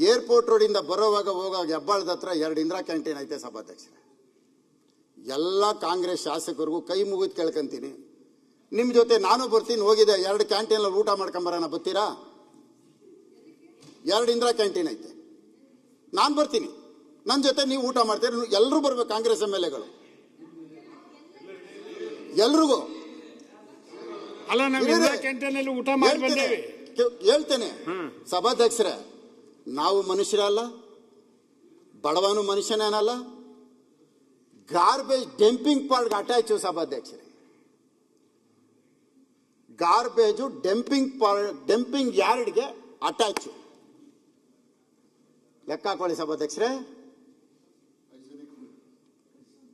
Airport ರೋಡಿಂದ ಬರೋವಾಗ ಹೋಗುವಾಗ ಹೆಬ್ಬಾಳದ ಹತ್ರ 2 ಇಂದಿರಾ ಕ್ಯಾಂಟೀನ್ ಐತೆ ಸಭಾಧ್ಯಕ್ಷರೇ. ಎಲ್ಲ ಕಾಂಗ್ರೆಸ್ ಶಾಸಕರಿಗೂ ಕೈ ಮುಗಿದು ಕೇಳ್ಕೊಂತೀನಿ, ನಿಮ್ಮ ಜೊತೆ ನಾನು ಬರ್ತೀನಿ, ಹೋಗಿದೆ 2 ಕ್ಯಾಂಟೀನಲ್ಲಿ ಊಟ ಮಾಡ್ಕೊಂಬರೋಣ, ಬರ್ತೀರಾ? 2 ಇಂದಿರಾ ಕ್ಯಾಂಟೀನ್ ಐತೆ, ನಾನು ಬರ್ತೀನಿ, ನನ್ನ ಜೊತೆ ನೀವು ಊಟ ಮಾಡ್ತೀರಿ. ಎಲ್ಲರೂ ಬರ್ಬೇಕು, ಕಾಂಗ್ರೆಸ್ MLAಗಳು ಎಲ್ರಿಗೂ. ಅಲ್ಲ, ನಾವು ಕ್ಯಾಂಟೀನಲ್ಲಿ ಊಟ ಮಾಡಿ ಹೇಳ್ತೇನೆ ಸಭಾಧ್ಯಕ್ಷರೇ, ನಾವು ಮನುಷ್ಯರಲ್ಲ, ಬಡವನು ಮನುಷ್ಯನೇನಲ್ಲ. ಗಾರ್ಬೇಜ್ ಡಂಪಿಂಗ್ ಪಾರ್ಟ್ಗೆ ಅಟ್ಯಾಚು ಸಭಾಧ್ಯಕ್ಷರೇ, ಗಾರ್ಬೇಜು ಡಂಪಿಂಗ್ ಯಾರ್ಡ್ಗೆ ಅಟ್ಯಾಚು. ಲೆಕ್ಕ ಹಾಕೊಳ್ಳಿ ಸಭಾಧ್ಯಕ್ಷರೇ.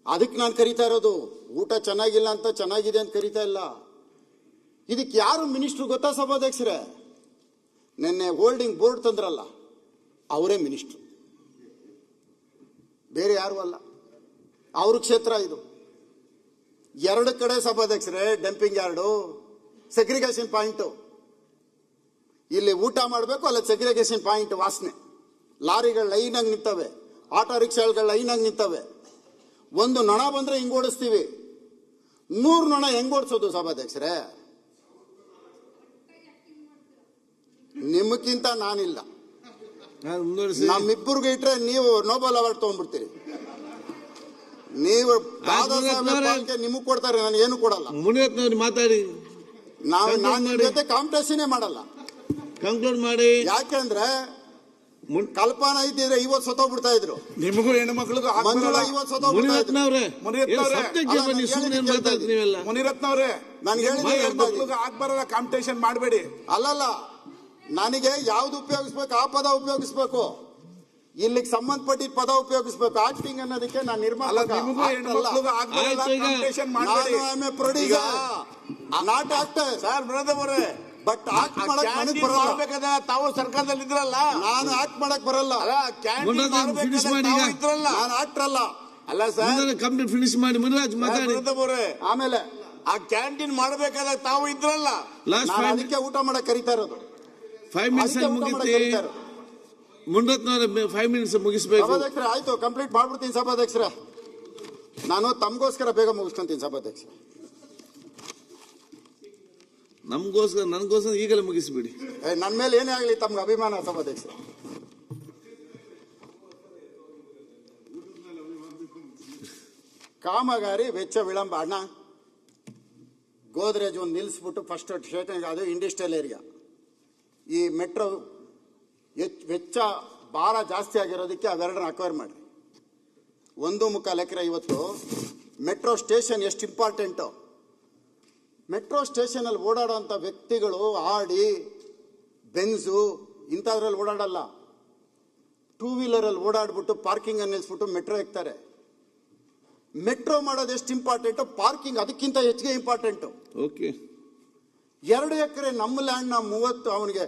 ಅದಕ್ಕೆ ನಾನು ಕರಿತಾ ಇರೋದು. ಊಟ ಚೆನ್ನಾಗಿಲ್ಲ ಅಂತ ಚೆನ್ನಾಗಿದೆ ಅಂತ ಕರಿತಾ ಇಲ್ಲ. ಇದಕ್ಕೆ ಯಾರು ಮಿನಿಸ್ಟ್ರು ಗೊತ್ತಾ ಸಭಾಧ್ಯಕ್ಷರೇ? ನಿನ್ನೆ ಹೋಲ್ಡಿಂಗ್ ಬೋರ್ಡ್ ತಂದ್ರಲ್ಲ, ಅವರೇ ಮಿನಿಸ್ಟ್ರು, ಬೇರೆ ಯಾರು ಅಲ್ಲ. ಅವ್ರ ಕ್ಷೇತ್ರ ಇದು. 2 ಕಡೆ ಸಭಾಧ್ಯಕ್ಷರೇ ಡಂಪಿಂಗ್ ಯಾರ್ಡು, ಸೆಗ್ರಿಗೇಷನ್ ಪಾಯಿಂಟು. ಇಲ್ಲಿ ಊಟ ಮಾಡಬೇಕು, ಅಲ್ಲ ಸೆಗ್ರಿಗೇಷನ್ ಪಾಯಿಂಟ್ ವಾಸನೆ. ಲಾರಿಗಳು ಲೈನಾಗಿ ನಿಂತವೆ, ಆಟೋ ರಿಕ್ಷಾಗಳು ಲೈನಾಗಿ ನಿಂತವೆ. ಒಂದು ನೊಣ ಬಂದ್ರೆ ಹಿಂಗ್ ಓಡಿಸ್ತೀವಿ, 100 ನೊಣ ಹೆಂಗ್ ಓಡಿಸೋದು ಸಭಾಧ್ಯಕ್ಷರೇ? ನಿಮಗಿಂತ ನಾನಿಲ್ಲ. ನಮ್ಮಿಬ್ಬರಿಗೆ ಇಟ್ರೆ ನೀವು ನೋಬೆಲ್ ಅವಾರ್ಡ್ ತಗೊಂಡ್ಬಿಡ್ತೀರಿ. ನೀವು ನಿಮಗ್ ಕೊಡ್ತಾರೆ, ನಾನು ಏನು ಕೊಡಲ್ಲ. ಮಾತಾಡಿ, ನಾನು ಜೊತೆ ಕಾಂಪಿಟೇಷನ್ ಮಾಡಲ್ಲ. ಕಂಕ್ಲೂಡ್ ಮಾಡಿ. ಯಾಕೆಂದ್ರೆ ಕಲ್ಪನಾ ಇದ್ದಿದ್ರೆ 50 ಸತ್ತೋಗ್ಬಿಡ್ತಾ ಇದ್ರು. ನಿಮಗೂ ಹೆಣ್ಮಕ್ಳಿಗೂ ಮಂಜುಳಾ 50 ಸತ್ತೋಗ್ಬಿಡ್ತಾ ಇದ್ರು. ಮುನಿರತ್ನವ್ರೆ, ನಾನು ಹೇಳಿದ್ರೆ ಆಗ್ಬಾರಲ್ಲ, ಕಾಂಪಿಟೇಷನ್ ಮಾಡಬೇಡಿ. ಅಲ್ಲಲ್ಲ, ನನಗೆ ಯಾವ್ದು ಉಪಯೋಗಿಸ್ಬೇಕು ಆ ಪದ ಉಪಯೋಗಿಸ್ಬೇಕು, ಇಲ್ಲಿಗೆ ಸಂಬಂಧಪಟ್ಟಿದ್ದ ಪದ ಉಪಯೋಗಿಸ್ಬೇಕು. ಆಕ್ಟಿಂಗ್ ಅನ್ನೋದಕ್ಕೆ ನಾನು ನಿರ್ಮಾಪಕ, producer, not actor. Sir brother, but act ಮಾಡಕ್ ನನಗೆ ಬರಲ್ಲ. ತಾವು ಸರ್ಕಾರದಲ್ಲಿ ಇದ್ರಲ್ಲ, ನಾನು ಆಕ್ಟ್ ಮಾಡಕ್ ಬರಲ್ಲ. ನಾನು ಆಕ್ಟರ್ ಅಲ್ಲ. ಅಲ್ಲ ಸರ್, ಕಂಪ್ಲೀಟ್ ಫಿನಿಶ್ ಮಾಡಿ ಮುನಿರಾಜ್ ಮಾತಾಡಿ. ಆಮೇಲೆ ಆ ಕ್ಯಾಂಟೀನ್ ಮಾಡಬೇಕಾದಾಗ ತಾವು ಇದ್ರಲ್ಲ, ಅದಕ್ಕೆ ಊಟ ಮಾಡಕ್ ಕರಿತಾ ಇರೋದು. 5 ಮಿನಿಟ್ಸ್ ಮುಗಿತಿ. ಮುನಿರತ್ನವ್ರೆ 5 ಮಿನಿಟ್ಸ್ ಮುಗಿಸ್ಬೇಕು. ಸಭಾಧ್ಯಕ್ಷರೇ ಆಯ್ತು, ಕಂಪ್ಲೀಟ್ ಮಾಡ್ಬಿಡ್ತೀನಿ ಸಭಾಧ್ಯಕ್ಷರೇ. ನಾನು ತಮಗೋಸ್ಕರ ಬೇಗ ಮುಗಿಸ್ಕೊಂತೀನಿ ಸಭಾಧ್ಯಕ್ಷರೇ. ನಮಗೋಸ್ಕರ ನನಗೋಸ್ಕರ ಈಗಲೇ ಮುಗಿಸ್ಬಿಡಿ. ನನ್ನ ಮೇಲೆ ಏನೇ ಆಗಲಿ ತಮ್ಗೆ ಅಭಿಮಾನ ಸಭಾಧ್ಯಕ್ಷ. ಕಾಮಗಾರಿ ವೆಚ್ಚ ವಿಳಂಬ. ಅಣ್ಣ, ಗೋದ್ರೇಜ್ ಒಂದು ನಿಲ್ಲಿಸ್ಬಿಟ್ಟು ಫಸ್ಟ್ ಸ್ಟೇಷನ್, ಅದು ಇಂಡಸ್ಟ್ರಿಯಲ್ ಏರಿಯಾ. ಈ ಮೆಟ್ರೋ ವೆಚ್ಚ ಭಾರ ಜಾಸ್ತಿ ಆಗಿರೋದಕ್ಕೆ ಅವೆರಡನ್ನ ಅಕ್ವೈರ್ ಮಾಡಿ. 1.25 ಎಕರೆ. ಇವತ್ತು ಮೆಟ್ರೋ ಸ್ಟೇಷನ್ ಎಷ್ಟು ಇಂಪಾರ್ಟೆಂಟು. ಮೆಟ್ರೋ ಸ್ಟೇಷನಲ್ಲಿ ಓಡಾಡೋಂಥ ವ್ಯಕ್ತಿಗಳು ಆಡಿ, ಬೆನ್ಸು ಇಂಥದ್ರಲ್ಲಿ ಓಡಾಡಲ್ಲ. 2 ವೀಲರಲ್ಲಿ ಓಡಾಡ್ಬಿಟ್ಟು ಪಾರ್ಕಿಂಗ್ ನಿಲ್ಲಿಸ್ಬಿಟ್ಟು ಮೆಟ್ರೋ ಎಕ್ತಾರೆ. ಮೆಟ್ರೋ ಮಾಡೋದು ಎಷ್ಟು ಇಂಪಾರ್ಟೆಂಟು, ಪಾರ್ಕಿಂಗ್ ಅದಕ್ಕಿಂತ ಹೆಚ್ಚಿಗೆ ಇಂಪಾರ್ಟೆಂಟು. ಓಕೆ, 2 ಎಕರೆ ನಮ್ಮ ಲ್ಯಾಂಡ್ನ 30 ಅವನಿಗೆ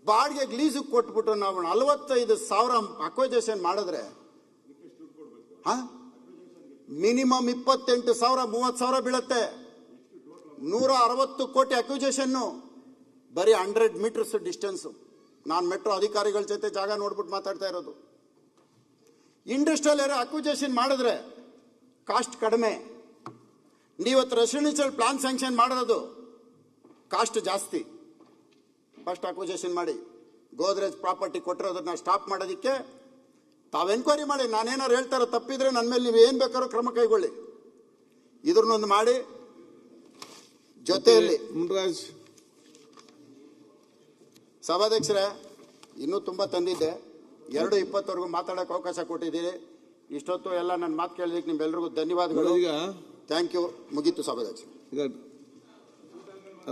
ಬಾಡಿಗೆ ಲೀಸಿಗೆ ಕೊಟ್ಬಿಟ್ಟು ನಾವು 45,000 ಅಕ್ವೈಜೇಷನ್ ಮಾಡಿದ್ರೆ ಮಿನಿಮಮ್ 28,000 30,000 ಬೀಳುತ್ತೆ. 160 ಕೋಟಿ ಅಕ್ವಿಜೇಷನ್ನು, ಬರೀ 100 ಮೀಟರ್ಸ್ ಡಿಸ್ಟೆನ್ಸು. ನಾನು ಮೆಟ್ರೋ ಅಧಿಕಾರಿಗಳ ಜೊತೆ ಜಾಗ ನೋಡ್ಬಿಟ್ಟು ಮಾತಾಡ್ತಾ ಇರೋದು. ಇಂಡಸ್ಟ್ರಿಯಲ್ ಏರಿಯಾ ಅಕ್ವಿಜೇಷನ್ ಮಾಡಿದ್ರೆ ಕಾಸ್ಟ್ ಕಡಿಮೆ. ನೀವತ್ತು ರೆಸಿಡೆನ್ಷಿಯಲ್ ಪ್ಲಾನ್ ಸ್ಯಾಂಕ್ಷನ್ ಮಾಡೋದು ಕಾಸ್ಟ್ ಜಾಸ್ತಿ. ಫಸ್ಟ್ ಅಕ್ವಿಜೇಷನ್ ಮಾಡಿ. ಗೋದ್ರೇಜ್ ಪ್ರಾಪರ್ಟಿ ಕೊಟ್ಟಿರೋದನ್ನ ಸ್ಟಾಪ್ ಮಾಡೋದಕ್ಕೆ ತಾವು ಎನ್ಕ್ವೈರಿ ಮಾಡಿ. ನಾನೇನಾರು ಹೇಳ್ತಾರೋ ತಪ್ಪಿದ್ರೆ ನನ್ನ ಮೇಲೆ ನೀವು ಏನು ಬೇಕಾದ್ರೂ ಕ್ರಮ ಕೈಗೊಳ್ಳಿ. ಇದ್ರನ್ನೊಂದು ಮಾಡಿ. ಜೊತೆಯಲ್ಲಿ ಮುನಿರಾಜ್ ಸಭಾಧ್ಯಕ್ಷರೇ, ಇನ್ನೂ ತುಂಬ ತಂದಿದ್ದೆ. 2:20 ಮಾತಾಡೋಕೆ ಅವಕಾಶ ಕೊಟ್ಟಿದ್ದೀರಿ. ಇಷ್ಟೊತ್ತು ಎಲ್ಲ ನನ್ನ ಮಾತು ಕೇಳಿದಕ್ಕೆ ನಿಮ್ಮೆಲ್ಲರಿಗೂ ಧನ್ಯವಾದಗಳು. Thank you. ಮುಗೀತು ಸಭಾಧ್ಯಕ್ಷ. ಈಗ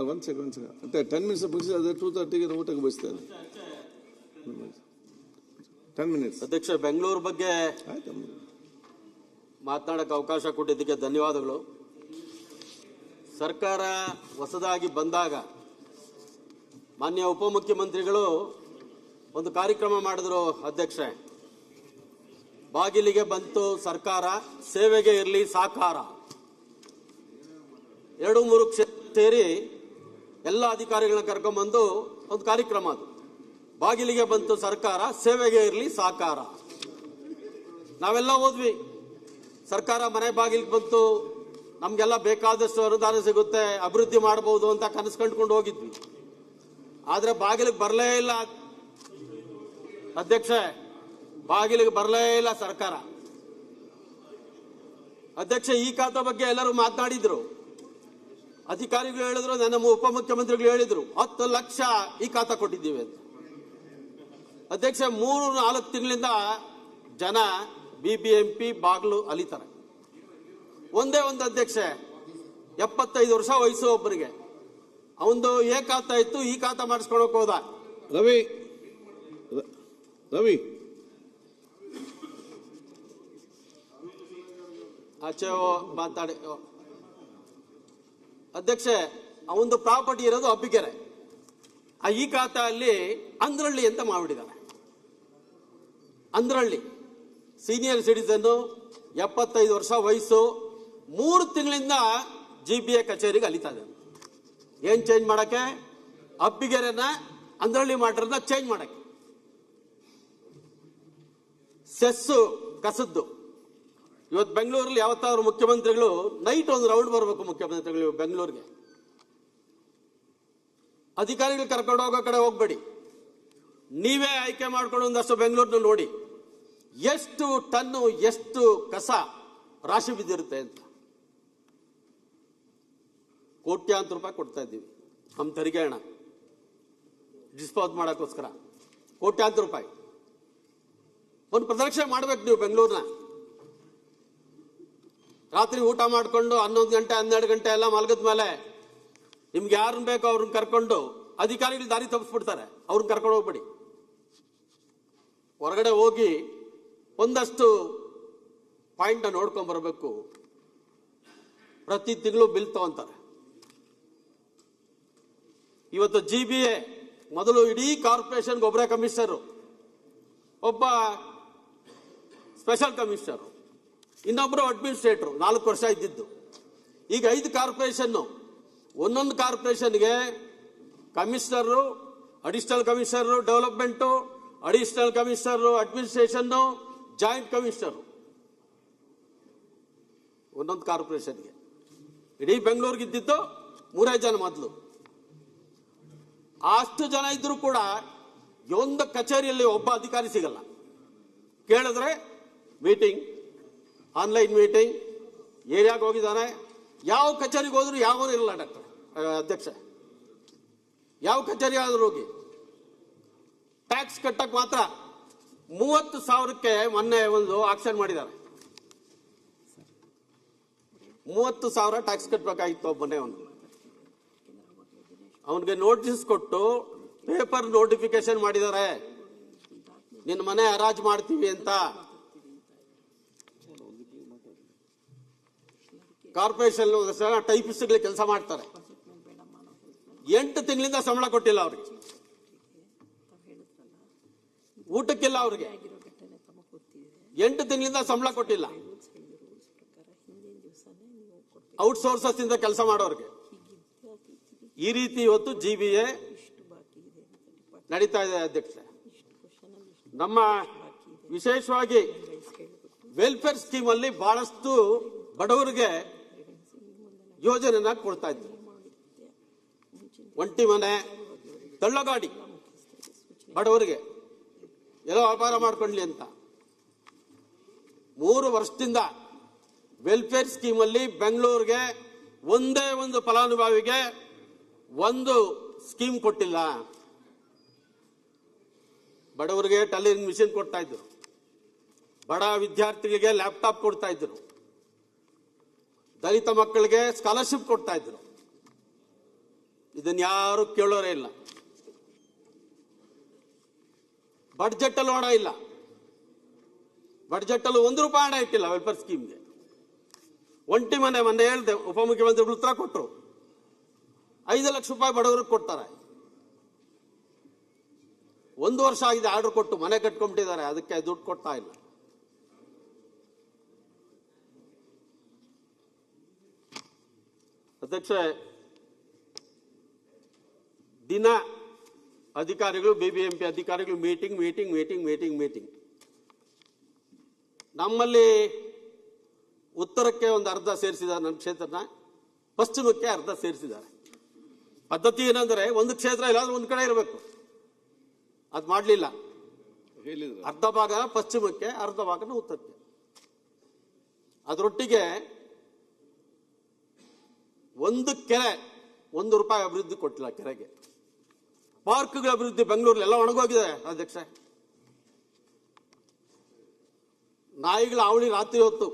1 ಸೆಕೆಂಡ್ 10 ಮಿನಿಟ್ಸ್ ಮುಗಿಸಿ, ಅದೇ 2:30ಗೆ ಊಟಕ್ಕೆ ಬಯಸ್ತಾರೆ. 10 ಮಿನಿಟ್ಸ್. ಅಧ್ಯಕ್ಷ, ಬೆಂಗಳೂರು ಬಗ್ಗೆ ಮಾತನಾಡಕ್ಕೆ ಅವಕಾಶ ಕೊಟ್ಟಿದ್ದಕ್ಕೆ ಧನ್ಯವಾದಗಳು. ಸರ್ಕಾರ ಹೊಸದಾಗಿ ಬಂದಾಗ ಮಾನ್ಯ ಉಪಮುಖ್ಯಮಂತ್ರಿಗಳು ಒಂದು ಕಾರ್ಯಕ್ರಮ ಮಾಡಿದ್ರು. ಅಧ್ಯಕ್ಷ, ಬಾಗಿಲಿಗೆ ಬಂತು ಸರ್ಕಾರ, ಸೇವೆಗೆ ಇರಲಿ ಸಾಕಾರ. 2-3 ಕ್ಷೇತ್ರ ಸೇರಿ ಎಲ್ಲ ಅಧಿಕಾರಿಗಳನ್ನ ಕರ್ಕೊಂಡ್ಬಂದು ಒಂದು ಕಾರ್ಯಕ್ರಮ. ಅದು ಬಾಗಿಲಿಗೆ ಬಂತು ಸರ್ಕಾರ, ಸೇವೆಗೆ ಇರಲಿ ಸಾಕಾರ. ನಾವೆಲ್ಲ ಹೋದ್ವಿ, ಸರ್ಕಾರ ಮನೆ ಬಾಗಿಲಿಗೆ ಬಂತು, ನಮ್ಗೆಲ್ಲ ಬೇಕಾದಷ್ಟು ಅನುದಾನ ಸಿಗುತ್ತೆ, ಅಭಿವೃದ್ಧಿ ಮಾಡಬಹುದು ಅಂತ ಕನಸು ಕಂಡುಕೊಂಡು ಹೋಗಿದ್ವಿ. ಆದ್ರೆ ಬಾಗಿಲಿಗೆ ಬರಲೇ ಇಲ್ಲ ಅಧ್ಯಕ್ಷ, ಬಾಗಿಲಿಗೆ ಬರಲೇ ಇಲ್ಲ ಸರ್ಕಾರ. ಅಧ್ಯಕ್ಷ, ಈ ಖಾತೆ ಬಗ್ಗೆ ಎಲ್ಲರೂ ಮಾತನಾಡಿದ್ರು, ಅಧಿಕಾರಿಗಳು ಹೇಳಿದ್ರು, ನಮ್ಮ ಉಪಮುಖ್ಯಮಂತ್ರಿಗಳು ಹೇಳಿದ್ರು 10 ಲಕ್ಷ ಈ ಖಾತೆ ಕೊಟ್ಟಿದ್ದೀವಿ ಅಂತ. ಅಧ್ಯಕ್ಷ, 3-4 ತಿಂಗಳಿಂದ ಜನ BBMP ಬಾಗಿಲು ಅಲಿತಾರೆ. ಒಂದೇ ಒಂದು ಅಧ್ಯಕ್ಷ, 75 ವರ್ಷ ವಯಸ್ಸು ಒಬ್ಬರಿಗೆ, ಅವನದು ಏ ಖಾತಾ ಇತ್ತು, ಈ ಖಾತಾ ಮಾಡಿಸ್ಕೊಳಕ್ ಹೋದ. ರವಿ ಆಚೆ ಮಾತಾಡಿ. ಅಧ್ಯಕ್ಷ, ಅವನದು ಪ್ರಾಪರ್ಟಿ ಇರೋದು ಅಬ್ಬಿಗೆರೆ, ಈ ಖಾತಾ ಅಲ್ಲಿ ಅಂದ್ರಳ್ಳಿ ಅಂತ ಮಾಡ್ಬಿಟ್ಟಿದ್ದಾರೆ. ಅಂದ್ರಳ್ಳಿ ಸೀನಿಯರ್ ಸಿಟಿಸನ್, 75 ವರ್ಷ ವಯಸ್ಸು, 3 ತಿಂಗಳಿಂದ GBA ಕಚೇರಿಗೆ ಅಲಿತಾ ಇದೆ. ಏನ್ ಚೇಂಜ್ ಮಾಡಕ್ಕೆ? ಅಬ್ಬಿಗೆರೆನ ಅಂದ್ರಳ್ಳಿ ಮಾಡಿರೋದನ್ನ ಚೇಂಜ್ ಮಾಡಕ್ಕೆ. ಸೆಸ್ಸು ಕಸದ್ದು. ಇವತ್ತು ಬೆಂಗಳೂರಲ್ಲಿ ಯಾವತ್ತಾದ್ರು ಮುಖ್ಯಮಂತ್ರಿಗಳು ನೈಟ್ ಒಂದು ರೌಂಡ್ ಬರಬೇಕು, ಮುಖ್ಯಮಂತ್ರಿಗಳು ಬೆಂಗಳೂರಿಗೆ. ಅಧಿಕಾರಿಗಳು ಕರ್ಕೊಂಡು ಹೋಗೋ ಕಡೆ ಹೋಗ್ಬೇಡಿ, ನೀವೇ ಆಯ್ಕೆ ಮಾಡ್ಕೊಂಡು ಒಂದಷ್ಟು ಬೆಂಗಳೂರಿನ ನೋಡಿ ಎಷ್ಟು ಟನ್ನು ಎಷ್ಟು ಕಸ ರಾಶಿ ಬಿದ್ದಿರುತ್ತೆ ಅಂತ. ಕೋಟ್ಯಾಂತರ ರೂಪಾಯಿ ಕೊಡ್ತಾ ಇದ್ದೀವಿ ನಮ್ಮ ತೆರಿಗೆ ಹಣ ಡಿಸ್ಪೋಸ್ ಮಾಡೋಕ್ಕೋಸ್ಕರ, ಕೋಟ್ಯಾಂತರ ರೂಪಾಯಿ. ಒಂದು ಪ್ರದಕ್ಷಿಣೆ ಮಾಡ್ಬೇಕು ನೀವು ಬೆಂಗಳೂರಿನ. ರಾತ್ರಿ ಊಟ ಮಾಡಿಕೊಂಡು 11 ಗಂಟೆ 12 ಗಂಟೆ ಎಲ್ಲ ಮಲಗದ ಮೇಲೆ ನಿಮ್ಗೆ ಯಾರನ್ನ ಬೇಕೋ ಅವ್ರನ್ನ ಕರ್ಕೊಂಡು, ಅಧಿಕಾರಿಗಳು ದಾರಿ ತಪ್ಪಿಸ್ಬಿಡ್ತಾರೆ, ಅವ್ರನ್ನ ಕರ್ಕೊಂಡು ಹೋಗ್ಬೇಡಿ. ಹೊರಗಡೆ ಹೋಗಿ ಒಂದಷ್ಟು ಪಾಯಿಂಟ್ ನೋಡ್ಕೊಂಡ್ ಬರಬೇಕು. ಪ್ರತಿ ತಿಂಗಳು ಬಿಲ್ ತಗೊಂತಾರೆ. ಇವತ್ತು GBA ಮೊದಲು ಇಡೀ ಕಾರ್ಪೊರೇಷನ್ಗೆ ಒಬ್ಬರೇ ಕಮಿಷನರು, ಒಬ್ಬ ಸ್ಪೆಷಲ್ ಕಮಿಷನರು, ಇನ್ನೊಬ್ರು ಅಡ್ಮಿನಿಸ್ಟ್ರೇಟರ್ 4 ವರ್ಷ ಇದ್ದಿದ್ದು. ಈಗ 5 ಕಾರ್ಪೊರೇಷನ್, ಒಂದೊಂದು ಕಾರ್ಪೊರೇಷನ್ಗೆ commissioner, additional commissioner development, additional commissioner administration, joint commissioner ಒಂದೊಂದು ಕಾರ್ಪೊರೇಷನ್ಗೆ. ಇಡೀ ಬೆಂಗಳೂರಿಗೆ ಇದ್ದಿದ್ದು 3 ಜನ ಮೊದಲು. ಅಷ್ಟು ಜನ ಇದ್ರು ಕೂಡ ಒಂದು ಕಚೇರಿಯಲ್ಲಿ ಒಬ್ಬ ಅಧಿಕಾರಿ ಸಿಗಲ್ಲ. ಕೇಳಿದ್ರೆ ಮೀಟಿಂಗ್, ಆನ್ಲೈನ್ ಮೀಟಿಂಗ್, ಏರಿಯಾಗೆ ಹೋಗಿದ್ದಾನೆ. ಯಾವ ಕಚೇರಿಗೆ ಹೋದ್ರು ಯಾವನು ಇರಲ್ಲ ಡಾಕ್ಟರ್ ಅಧ್ಯಕ್ಷ, ಯಾವ ಕಚೇರಿ ಆದ್ರೂ ಹೋಗಿ ಟ್ಯಾಕ್ಸ್ ಕಟ್ಟಕ್ ಮಾತ್ರ 30,000ಕ್ಕೆ ಮೊನ್ನೆ ಒಂದು ಆಕ್ಷನ್ ಮಾಡಿದ್ದಾರೆ. 30,000 ಟ್ಯಾಕ್ಸ್ ಕಟ್ಟಬೇಕಾಗಿತ್ತು ಒಬ್ಬನೇ. ಅವನಿಗೆ ನೋಟಿಸ್ ಕೊಟ್ಟು ಪೇಪರ್ ನೋಟಿಫಿಕೇಶನ್ ಮಾಡಿದ್ದಾರೆ, ನಿನ್ನ ಮನೆ ಹರಾಜು ಮಾಡ್ತೀವಿ ಅಂತ. ಕಾರ್ಪೊರೇಷನ್ ಟೈಪಿಸ್ಟ್ಗಳಿಗೆ ಕೆಲಸ ಮಾಡ್ತಾರೆ. 8 ತಿಂಗಳಿಂದ ಸಂಬಳ ಕೊಟ್ಟಿಲ್ಲ ಅವ್ರಿಗೆ, ಊಟಕ್ಕಿಲ್ಲ ಅವ್ರಿಗೆ. 8 ತಿಂಗಳಿಂದ ಸಂಬಳ ಕೊಟ್ಟಿಲ್ಲ. ಔಟ್ಸೋರ್ಸಸ್ ಇಂದ ಕೆಲಸ ಮಾಡೋರಿಗೆ. ಈ ರೀತಿ ಇವತ್ತು GBA ನಡೀತಾ ಇದೆ ಅಧ್ಯಕ್ಷ. ನಮ್ಮ ವಿಶೇಷವಾಗಿ ವೆಲ್ಫೇರ್ ಸ್ಕೀಮ್ ಅಲ್ಲಿ ಬಹಳಷ್ಟು ಬಡವರಿಗೆ ಯೋಜನೆನ ಕೊಡ್ತಾ ಇದ್ರು. ಒಂಟಿ ಮನೆ, ತಳ್ಳಗಾಡಿ ಬಡವರಿಗೆ ಎಲ್ಲೋ ವ್ಯಾಪಾರ ಮಾಡ್ಕೊಳ್ಳಿ ಅಂತ 3 ವರ್ಷದಿಂದ ವೆಲ್ಫೇರ್ ಸ್ಕೀಮ್ ಅಲ್ಲಿ ಬೆಂಗಳೂರಿಗೆ ಒಂದೇ ಒಂದು ಫಲಾನುಭವಿಗೆ ಒಂದು ಸ್ಕೀಮ್ ಕೊಟ್ಟಿಲ್ಲ. ಬಡವರಿಗೆ ಟೈಲರಿಂಗ್ ಮಿಷಿನ್ ಕೊಡ್ತಾ ಇದ್ರು, ಬಡ ವಿದ್ಯಾರ್ಥಿಗಳಿಗೆ ಲ್ಯಾಪ್ಟಾಪ್ ಕೊಡ್ತಾ ಇದ್ರು, ದಲಿತ ಮಕ್ಕಳಿಗೆ ಸ್ಕಾಲರ್ಶಿಪ್ ಕೊಡ್ತಾ ಇದ್ರು. ಇದನ್ನ ಯಾರು ಕೇಳೋರೇ ಇಲ್ಲ. ಬಡ್ಜೆಟ್ ಅಲ್ಲಿ ಹಣ ಇಲ್ಲ, ಬಡ್ಜೆಟ್ ಅಲ್ಲಿ 1 ರೂಪಾಯಿ ಹಣ ಇಟ್ಟಿಲ್ಲ ವೆಲ್ಫೇರ್ ಸ್ಕೀಮ್ಗೆ. ಒಂಟಿ ಮನೆ ಮೊನ್ನೆ ಹೇಳ್ದೆ, ಉಪಮುಖ್ಯಮಂತ್ರಿಗಳು ಉತ್ತರ ಕೊಟ್ಟರು, 5 ಲಕ್ಷ ರೂಪಾಯಿ ಬಡವರಿಗೆ ಕೊಡ್ತಾರೆ. 1 ವರ್ಷ ಆಗಿದೆ ಆರ್ಡರ್ ಕೊಟ್ಟು, ಮನೆ ಕಟ್ಕೊಂಡ್ಬಿಟ್ಟಿದ್ದಾರೆ, ಅದಕ್ಕೆ ದುಡ್ಡು ಕೊಡ್ತಾ ಇಲ್ಲ. ಅಧ್ಯಕ್ಷ, ದಿನ ಅಧಿಕಾರಿಗಳು BBMP ಅಧಿಕಾರಿಗಳು ಮೀಟಿಂಗ್. ನಮ್ಮಲ್ಲಿ ಉತ್ತರಕ್ಕೆ ಒಂದು ಅರ್ಧ ಸೇರಿಸಿದ್ದಾರೆ, ನನ್ನ ಕ್ಷೇತ್ರನ ಪಶ್ಚಿಮಕ್ಕೆ ಅರ್ಧ ಸೇರಿಸಿದ್ದಾರೆ. ಪದ್ಧತಿ ಏನಂದ್ರೆ ಒಂದು ಕ್ಷೇತ್ರ ಎಲ್ಲಾದ್ರೂ ಒಂದು ಕಡೆ ಇರಬೇಕು, ಅದು ಮಾಡಲಿಲ್ಲ. ಹೇಳಿದ್ರು ಅರ್ಧ ಭಾಗ ಪಶ್ಚಿಮಕ್ಕೆ, ಅರ್ಧ ಭಾಗನ ಉತ್ತರಕ್ಕೆ. ಅದರೊಟ್ಟಿಗೆ ಒಂದು ಕೆರೆ ₹1 ಅಭಿವೃದ್ಧಿ ಕೊಟ್ಟಿಲ್ಲ. ಕೆರೆಗೆ ಪಾರ್ಕ್ಗಳ ಅಭಿವೃದ್ಧಿ ಬೆಂಗಳೂರಲ್ಲಿ ಎಲ್ಲ ಒಣಗೋಗಿದೆ ಅಧ್ಯಕ್ಷ. ನಾಯಿಗಳ ಅವಳಿ ರಾತ್ರಿ ಹೊತ್ತು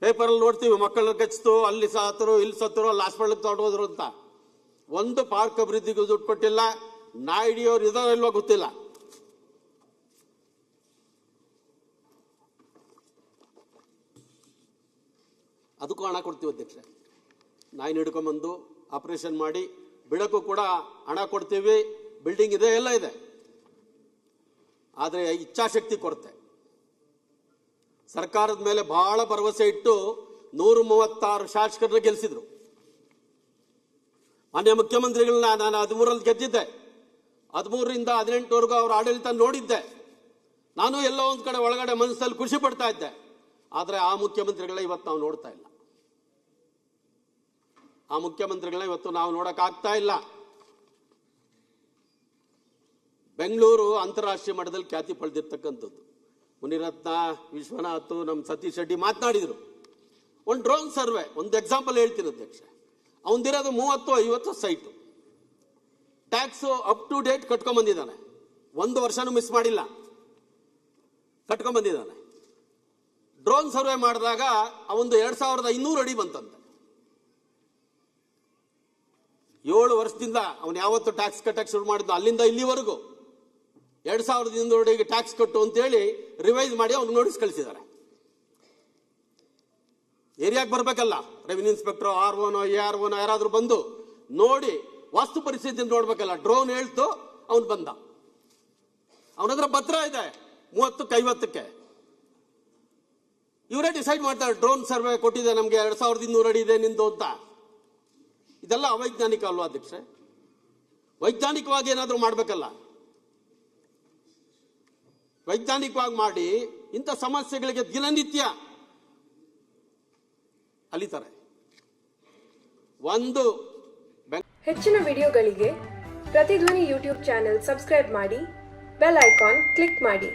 ಪೇಪರಲ್ಲಿ ನೋಡ್ತೀವಿ, ಮಕ್ಕಳನ್ನ ಕಚ್ಚಿತು, ಅಲ್ಲಿ ಸತ್ತರು, ಇಲ್ಲಿ ಸತ್ತರು, ಅಲ್ಲಿ ಹಾಸ್ಪಿಟಲ್ ತಗೊಂಡೋದ್ರು ಅಂತ. ಒಂದು ಪಾರ್ಕ್ ಅಭಿವೃದ್ಧಿಗೂ ದುಡ್ಡು ಕೊಟ್ಟಿಲ್ಲ. ನಾಯಿ ಹಿಡಿಯೋರು ಇದಾರೋ ಇಲ್ವೋ ಗೊತ್ತಿಲ್ಲ. ಅದಕ್ಕೂ ಹಣ ಕೊಡ್ತೀವಿ ಅಧ್ಯಕ್ಷ. ನಾಯಿ ಹಿಡ್ಕೊಂಬಂದು ಆಪರೇಷನ್ ಮಾಡಿ ಬಿಡಕ್ಕೂ ಕೂಡ ಹಣ ಕೊಡ್ತೀವಿ. ಬಿಲ್ಡಿಂಗ್ ಇದೆ, ಎಲ್ಲ ಇದೆ. ಆದರೆ ಇಚ್ಛಾಶಕ್ತಿ ಕೊರತೆ. ಸರ್ಕಾರದ ಮೇಲೆ ಬಹಳ ಭರವಸೆ ಇಟ್ಟು 136 ಶಾಸಕರನ್ನ ಗೆಲ್ಲಿಸಿದ್ರು. ಮಾನ್ಯ ಮುಖ್ಯಮಂತ್ರಿಗಳನ್ನ ನಾನು 13ರಲ್ಲಿ ಗೆದ್ದಿದ್ದೆ. 13ರಿಂದ 18ವರೆಗೂ ಅವರ ಆಡಳಿತ ನೋಡಿದ್ದೆ. ನಾನು ಎಲ್ಲೋ ಒಂದು ಕಡೆ ಒಳಗಡೆ ಮನಸ್ಸಲ್ಲಿ ಖುಷಿ ಪಡ್ತಾ ಇದ್ದೆ. ಆದರೆ ಆ ಮುಖ್ಯಮಂತ್ರಿಗಳ ಇವತ್ತು ನಾವು ನೋಡ್ತಾ ಇಲ್ಲ. ಆ ಮುಖ್ಯಮಂತ್ರಿಗಳನ್ನ ಇವತ್ತು ನಾವು ನೋಡಕ್ಕಾಗ್ತಾ ಇಲ್ಲ. ಬೆಂಗಳೂರು ಅಂತಾರಾಷ್ಟ್ರೀಯ ಮಟ್ಟದಲ್ಲಿ ಖ್ಯಾತಿ ಪಡೆದಿರ್ತಕ್ಕಂಥದ್ದು. ಮುನಿರತ್ನ, ವಿಶ್ವನಾಥ್, ನಮ್ಮ ಸತೀಶ್ ರೆಡ್ಡಿ ಮಾತನಾಡಿದ್ರು. ಒಂದು ಡ್ರೋನ್ ಸರ್ವೆ, ಒಂದು ಎಕ್ಸಾಂಪಲ್ ಹೇಳ್ತೀನಿ ಅಧ್ಯಕ್ಷ. ಅವನದಿರೋದು 30-50 site. Tax up to date ಕಟ್ಕೊಂಡ್ಬಂದಿದ್ದಾನೆ. 1 ವರ್ಷನೂ ಮಿಸ್ ಮಾಡಿಲ್ಲ, ಕಟ್ಕೊಂಡ್ಬಂದಿದ್ದಾನೆ. ಡ್ರೋನ್ ಸರ್ವೆ ಮಾಡಿದಾಗ ಅವೊಂದು 2500 ಅಡಿ ಬಂತಂತೆ. 7 ವರ್ಷದಿಂದ ಅವನು ಯಾವತ್ತು ಟ್ಯಾಕ್ಸ್ ಕಟ್ಟಕ್ಕೆ ಶುರು ಮಾಡಿದ್ದ ಅಲ್ಲಿಂದ ಇಲ್ಲಿವರೆಗೂ 2200 ಅಡಿಗೆ ಟ್ಯಾಕ್ಸ್ ಕಟ್ಟು ಅಂತೇಳಿ ರಿವೈಸ್ ಮಾಡಿ ಅವ್ನು ನೋಟಿಸ್ ಕಳಿಸಿದ್ದಾರೆ. ಏರಿಯಾಗೆ ಬರಬೇಕಲ್ಲ, ರೆವಿನ್ಯೂ ಇನ್ಸ್ಪೆಕ್ಟರ್, ROನೋ AROನೋ ಯಾರಾದ್ರೂ ಬಂದು ನೋಡಿ ವಾಸ್ತು ಪರಿಸ್ಥಿತಿ ನೋಡ್ಬೇಕಲ್ಲ. ಡ್ರೋನ್ ಹೇಳ್ತು, ಅವನು ಬಂದ. ಅವನ ಹತ್ರ ಪತ್ರ ಇದೆ 30ಕ್ಕೆ 50ಕ್ಕೆ. ಇವರೇ ಡಿಸೈಡ್ ಮಾಡ್ತಾರೆ, ಡ್ರೋನ್ ಸರ್ವೆ ಕೊಟ್ಟಿದೆ ನಮ್ಗೆ 2200 ಅಡಿ ಇದೆ ನಿಂದು ಅಂತ. ಇದೆಲ್ಲ ಅವೈಜ್ಞಾನಿಕ ಅಲ್ವಾ ಅಧ್ಯಕ್ಷ? ವೈಜ್ಞಾನಿಕವಾಗಿ ಏನಾದರೂ ಮಾಡಬೇಕಲ್ಲ. ವೈಜ್ಞಾನಿಕವಾಗಿ ಮಾಡಿ ಇಂಥ ಸಮಸ್ಯೆಗಳಿಗೆ ದಿನನಿತ್ಯ ಅಲಿತಾರೆ. ಹೆಚ್ಚಿನ ವಿಡಿಯೋಗಳಿಗೆ ಪ್ರತಿಧ್ವನಿ ಯೂಟ್ಯೂಬ್ ಚಾನೆಲ್ ಸಬ್ಸ್ಕ್ರೈಬ್ ಮಾಡಿ, ಬೆಲ್ ಐಕಾನ್ ಕ್ಲಿಕ್ ಮಾಡಿ.